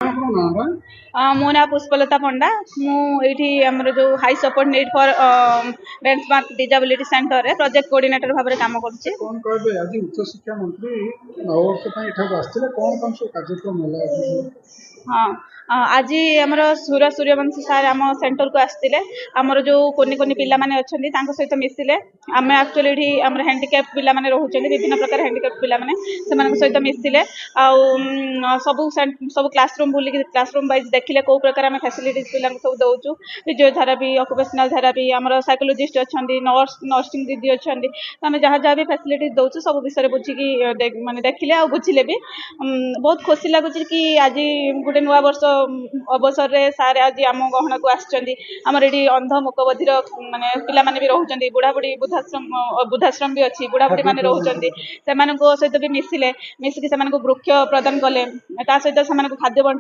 मो ना पुष्पलता पंडा मुझे आमर जो high support need for benchmark disability centre रे प्रोजेक्ट कोऑर्डिनेटर भाव में काम कर कौन कहबे आज उच्च शिक्षा मंत्री नववर्ष आसते कौन कौन सब कार्यक्रम है हाँ आज आमर सूर्यवंशी सार आम सेंटर को आसते आमर जो कोनि कोनि पिला माने अच्छे सहित मिसिले आम एक्चुअली ये आम हैंडिकैप पिला माने रोचे विभिन्न प्रकार हैंडिकैप पिला माने सहित मिसिले सब सब क्लासरूम बुलिक क्लासरूम वाइज देखिले कौ प्रकार आम फैसिलिटीज पिला सब दौचु फिजियोथेरापी ऑक्युपेशनल थेरापी आमर साइकोलॉजिस्ट अच्छा नर्सिंग दीदी अच्छा आम जहाँ जहाँ भी फैसिलिटीज दौचु सब विषय बुझिकी माने देखिले आ बुझिले भी बहुत खुशी लगुच कि आज गोटे नुआ वर्ष अवसर रे सारे आज आम गहना को आमर ये अंध मुक बधिर माने पिला माने भी रोचंती बुढ़ाबुढ़ी बुद्धाश्रम भी अच्छी बुढ़ाबुढ़ी माने रोचंती सहित भी मिसिले मिसिकी वृक्ष प्रदान कले सहित खाद्य बंटन